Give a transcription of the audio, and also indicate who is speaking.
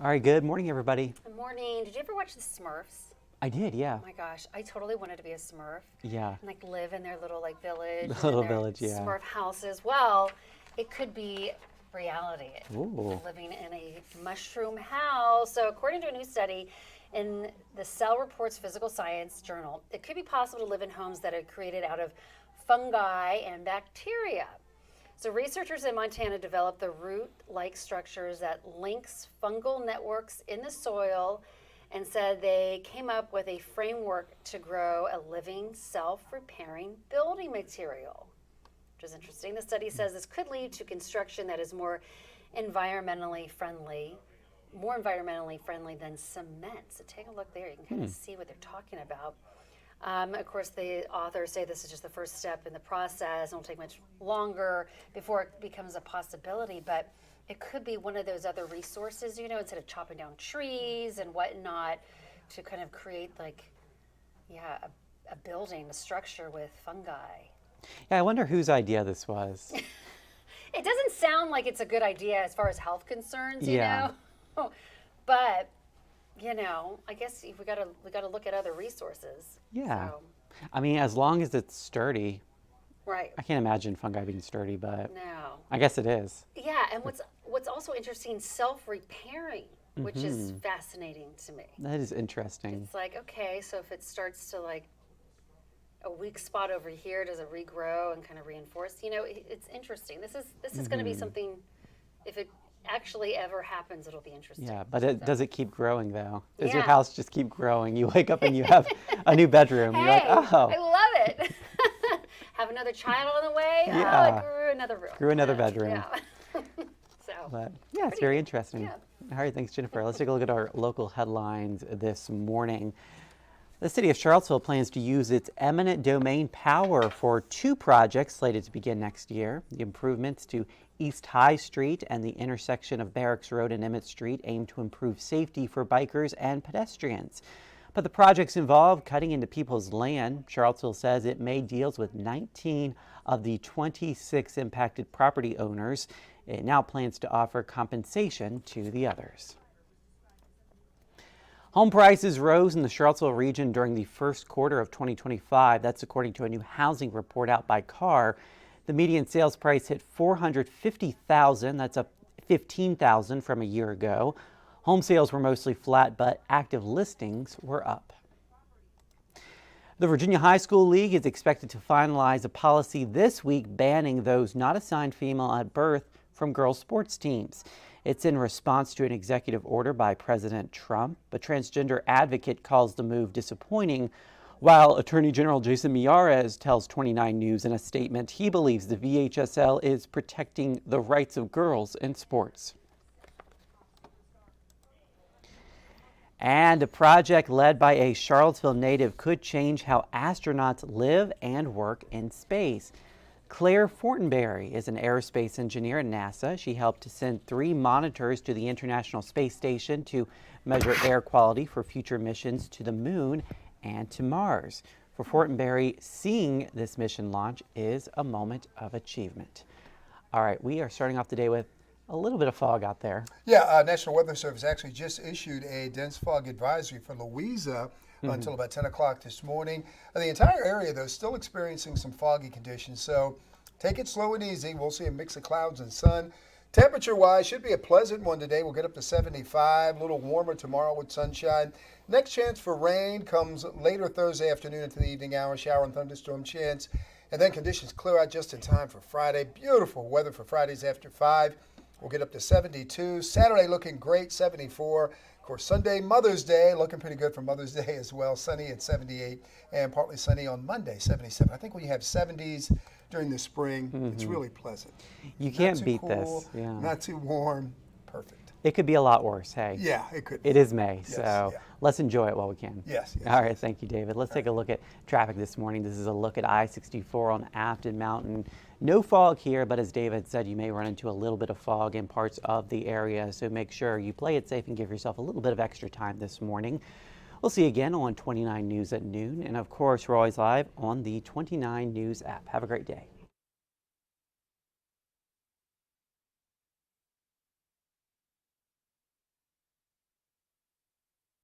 Speaker 1: All right, good morning, everybody.
Speaker 2: Good morning. Did you ever watch the Smurfs?
Speaker 1: I did, yeah.
Speaker 2: Oh my gosh, I totally wanted to be a Smurf.
Speaker 1: Yeah.
Speaker 2: And live in their little village.
Speaker 1: The
Speaker 2: and
Speaker 1: little
Speaker 2: in their
Speaker 1: village, yeah.
Speaker 2: Smurf houses. Well, it could be reality.
Speaker 1: Ooh.
Speaker 2: Living in a mushroom house. So according to a new study in the Cell Reports Physical Science journal, it could be possible to live in homes that are created out of fungi and bacteria. So researchers in Montana developed the root-like structures that links fungal networks in the soil and said they came up with a framework to grow a living, self-repairing building material, which is interesting. The study says this could lead to construction that is more environmentally friendly than cement. So take a look there. You can kind of see what they're talking about. Of course, the authors say this is just the first step in the process. It won't take much longer before it becomes a possibility, but it could be one of those other resources, instead of chopping down trees and whatnot, to kind of create a building, a structure with fungi.
Speaker 1: Yeah, I wonder whose idea this was.
Speaker 2: It doesn't sound like it's a good idea as far as health concerns,
Speaker 1: Yeah.
Speaker 2: But I guess we gotta look at other resources.
Speaker 1: Yeah.
Speaker 2: So.
Speaker 1: I mean, as long as it's sturdy.
Speaker 2: Right.
Speaker 1: I can't imagine fungi being sturdy, but
Speaker 2: No.
Speaker 1: I guess it is.
Speaker 2: Yeah, and what's also interesting, self-repairing, which is fascinating to me.
Speaker 1: That is interesting.
Speaker 2: It's like, okay, so if it starts to a weak spot over here, does it regrow and kind of reinforce? It's interesting. This is going to be something, if it actually ever happens, it'll be interesting.
Speaker 1: Yeah, but does it keep growing, though? Does your
Speaker 2: Yeah.
Speaker 1: house just keep growing? You wake up and you have a new bedroom.
Speaker 2: Hey,
Speaker 1: You're like, oh.
Speaker 2: I love it. Have another child on the way.
Speaker 1: Yeah.
Speaker 2: Oh, it grew another room.
Speaker 1: Grew another bedroom.
Speaker 2: Yeah. So.
Speaker 1: But yeah, it's very interesting.
Speaker 2: Yeah.
Speaker 1: All right, thanks, Jennifer. Let's take a look at our local headlines this morning. The city of Charlottesville plans to use its eminent domain power for two projects slated to begin next year. The improvements to East High Street and the intersection of Barracks Road and Emmett Street aim to improve safety for bikers and pedestrians. But the projects involve cutting into people's land. Charlottesville says it made deals with 19 of the 26 impacted property owners. It now plans to offer compensation to the others. Home prices rose in the Charlottesville region during the first quarter of 2025. That's according to a new housing report out by CAR. The median sales price hit $450,000. That's up $15,000 from a year ago. Home sales were mostly flat, but active listings were up. The Virginia High School League is expected to finalize a policy this week banning those not assigned female at birth from girls' sports teams. It's in response to an executive order by President Trump. A transgender advocate calls the move disappointing, while Attorney General Jason Miyares tells 29 News in a statement he believes the VHSL is protecting the rights of girls in sports. And a project led by a Charlottesville native could change how astronauts live and work in space. Claire Fortenberry is an aerospace engineer at NASA. She helped to send 3 monitors to the International Space Station to measure air quality for future missions to the Moon and to Mars. For Fortenberry, seeing this mission launch is a moment of achievement. All right, we are starting off the day with a little bit of fog out there.
Speaker 3: Yeah, National Weather Service actually just issued a dense fog advisory for Louisa until about 10 o'clock this morning. The entire area, though, is still experiencing some foggy conditions, so take it slow and easy. We'll see a mix of clouds and sun. Temperature-wise, should be a pleasant one today. We'll get up to 75, a little warmer tomorrow with sunshine. Next chance for rain comes later Thursday afternoon into the evening hours, shower and thunderstorm chance. And then conditions clear out just in time for Friday. Beautiful weather for Fridays after 5. We'll get up to 72. Saturday looking great, 74. Of course, Sunday, Mother's Day, looking pretty good for Mother's Day as well. Sunny at 78 and partly sunny on Monday, 77. I think when you have 70s during the spring, it's really pleasant.
Speaker 1: You can't
Speaker 3: Not too
Speaker 1: beat
Speaker 3: cool,
Speaker 1: this. Yeah.
Speaker 3: Not too warm. Perfect.
Speaker 1: It could be a lot worse, hey.
Speaker 3: Yeah, it could.
Speaker 1: It is May,
Speaker 3: Yes,
Speaker 1: so
Speaker 3: yeah.
Speaker 1: let's enjoy it while we can.
Speaker 3: Yes, yes,
Speaker 1: All right,
Speaker 3: yes.
Speaker 1: thank you, David. Let's take a look at traffic this morning. This is a look at I-64 on Afton Mountain. No fog here, but as David said, you may run into a little bit of fog in parts of the area, so make sure you play it safe and give yourself a little bit of extra time this morning. We'll see you again on 29 News at noon, and of course, we're always live on the 29 News app. Have a great day.